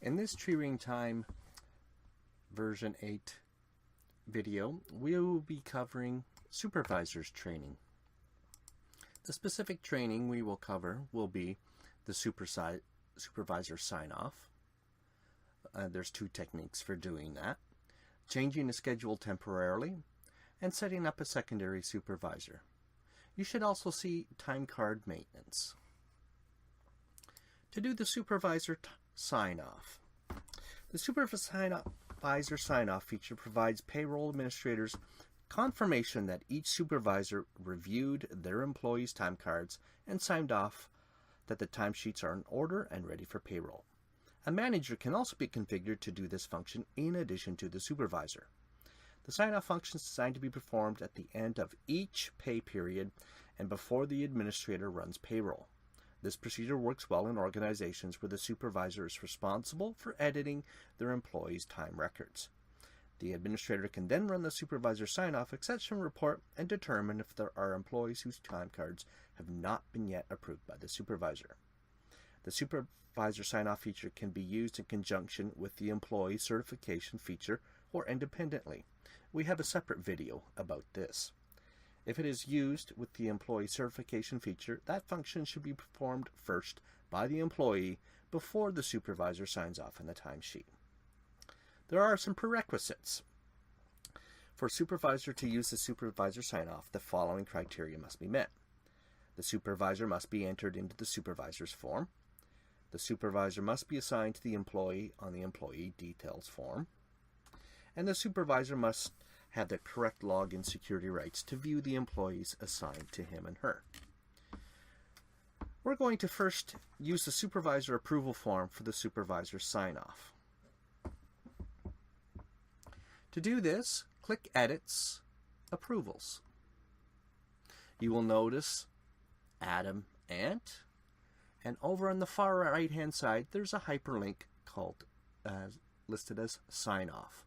In this TreeRing Time version 8 video, we will be covering supervisors training. The specific training we will cover will be the supervisor sign-off. There's two techniques for doing that: changing a schedule temporarily and setting up a secondary supervisor. You should also see time card maintenance. To do the supervisor sign-off. The supervisor sign-off feature provides payroll administrators confirmation that each supervisor reviewed their employees' time cards and signed off that the timesheets are in order and ready for payroll. A manager can also be configured to do this function in addition to the supervisor. The sign-off function is designed to be performed at the end of each pay period and before the administrator runs payroll. This procedure works well in organizations where the supervisor is responsible for editing their employees' time records. The administrator can then run the supervisor sign-off exception report and determine if there are employees whose time cards have not been yet approved by the supervisor. The supervisor sign-off feature can be used in conjunction with the employee certification feature or independently. We have a separate video about this. If it is used with the employee certification feature, that function should be performed first by the employee before the supervisor signs off on the timesheet. There are some prerequisites. For a supervisor to use the supervisor sign-off, the following criteria must be met. The supervisor must be entered into the supervisor's form. The supervisor must be assigned to the employee on the employee details form. And the supervisor must have the correct login security rights to view the employees assigned to him and her. We're going to first use the supervisor approval form for the supervisor sign-off. To do this, click Edits, Approvals. You will notice Adam Ant, and over on the far right-hand side, there's a hyperlink called listed as Sign Off.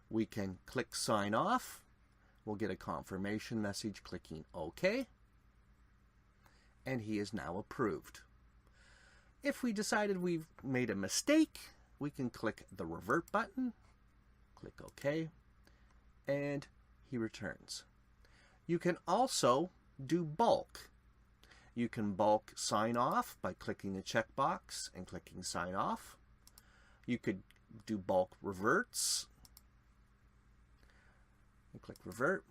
We can click Sign Off. We'll get a confirmation message clicking OK, and he is now approved. If we decided we've made a mistake, we can click the Revert button, click OK, and he returns. You can also do bulk. You can bulk sign off by clicking the checkbox and clicking Sign Off. You could do bulk reverts and click Revert.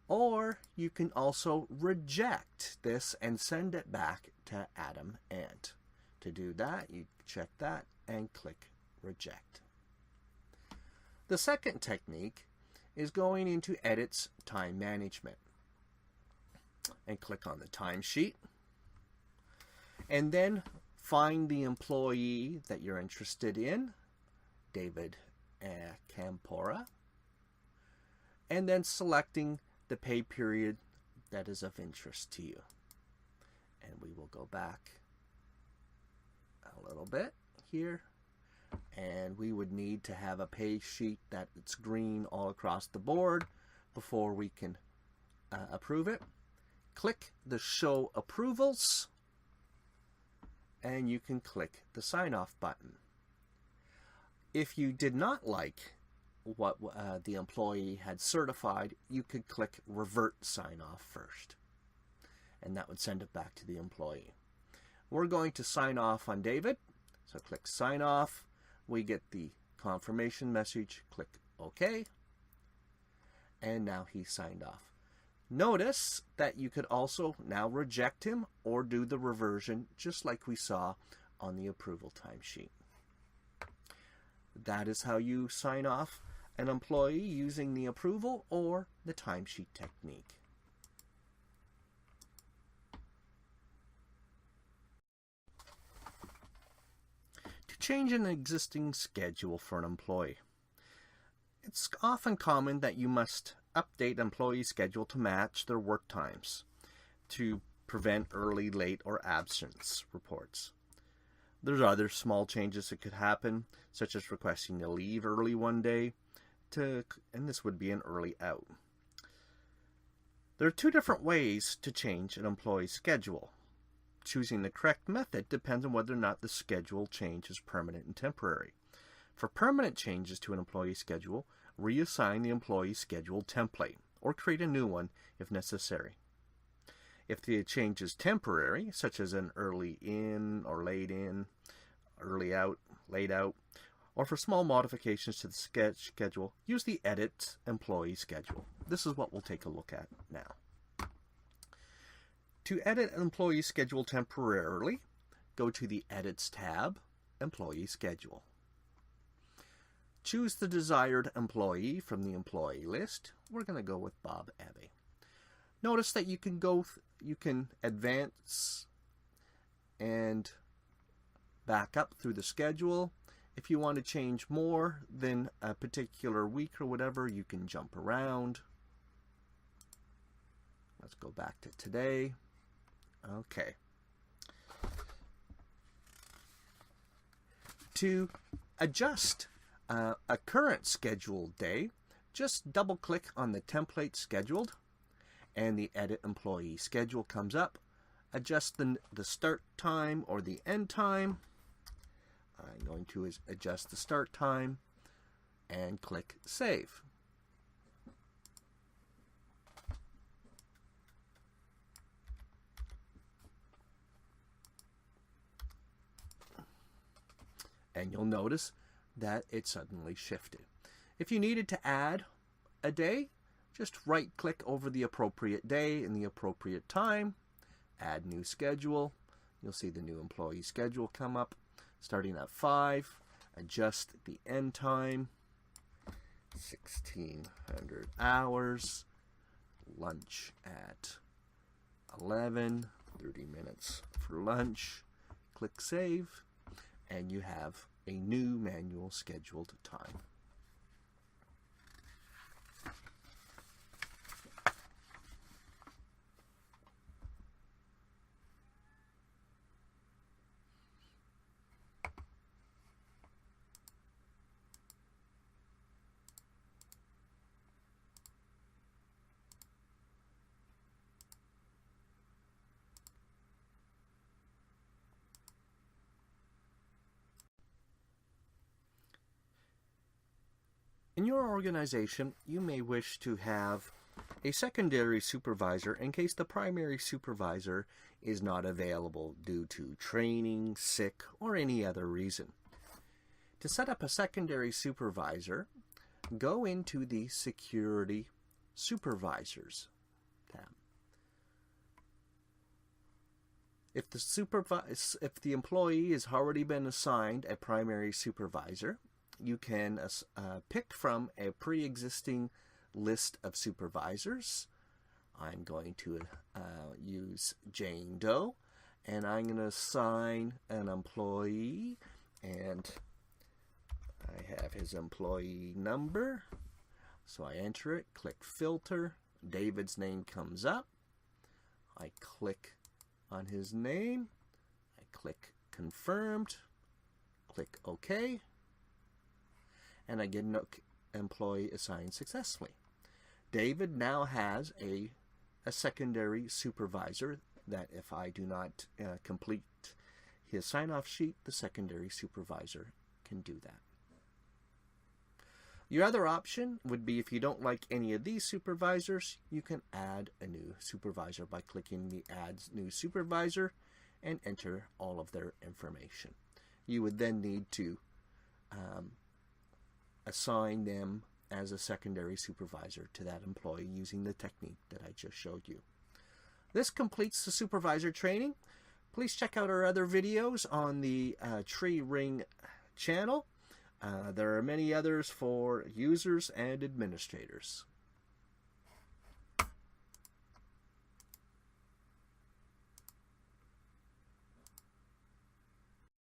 Or you can also reject this and send it back to Adam Ant. To do that, you check that and click Reject. The second technique is going into Edits Time Management and click on the timesheet, and then find the employee that you're interested in, David Campora, and then selecting the pay period that is of interest to you. And we will go back a little bit here, and we would need to have a pay sheet that it's green all across the board before we can approve it. Click the Show Approvals, and you can click the Sign Off button. If you did not like what the employee had certified, you could click Revert Sign Off first, and that would send it back to the employee. We're going to sign off on David, so click Sign Off. We get the confirmation message, click OK, and now he's signed off. Notice that you could also now reject him or do the reversion just like we saw on the approval timesheet. That is how you sign off an employee using the approval or the timesheet technique. To change an existing schedule for an employee. It's often common that you must update employee schedule to match their work times to prevent early, late, or absence reports. There's other small changes that could happen, such as requesting to leave early one day, and this would be an early out. There are two different ways to change an employee's schedule. Choosing the correct method depends on whether or not the schedule change is permanent and temporary. For permanent changes to an employee schedule, reassign the employee schedule template or create a new one if necessary. If the change is temporary, such as an early in or late in, early out, late out, or for small modifications to the schedule, use the Edit Employee Schedule. This is what we'll take a look at now. To edit an employee schedule temporarily, go to the Edits tab, Employee Schedule. Choose the desired employee from the employee list. We're going to go with Bob Abbey. Notice that you can advance and back up through the schedule. If you want to change more than a particular week or whatever, you can jump around. Let's go back to today. Okay. To adjust a current scheduled day, just double-click on the template scheduled, and the Edit Employee Schedule comes up. Adjust the start time or the end time. I'm going to adjust the start time and click Save. And you'll notice that it suddenly shifted. If you needed to add a day, just right-click over the appropriate day and the appropriate time, add new schedule. You'll see the new employee schedule come up, starting at 5. Adjust the end time, 1600 hours. Lunch at 11, 30 minutes for lunch. Click Save, and you have a new manual scheduled time. In your organization, you may wish to have a secondary supervisor in case the primary supervisor is not available due to training, sick, or any other reason. To set up a secondary supervisor, go into the Security Supervisors tab. If the employee has already been assigned a primary supervisor, you can pick from a pre-existing list of supervisors. I'm going to use Jane Doe, and I'm going to assign an employee, and I have his employee number. So I enter it, click Filter. David's name comes up. I click on his name. I click Confirmed. Click OK. And I get an employee assigned successfully. David now has a secondary supervisor that if I do not complete his sign-off sheet, the secondary supervisor can do that. Your other option would be if you don't like any of these supervisors, you can add a new supervisor by clicking the Add New Supervisor and enter all of their information. You would then need to assign them as a secondary supervisor to that employee using the technique that I just showed you. This completes the supervisor training. Please check out our other videos on the TreeRing channel. There are many others for users and administrators.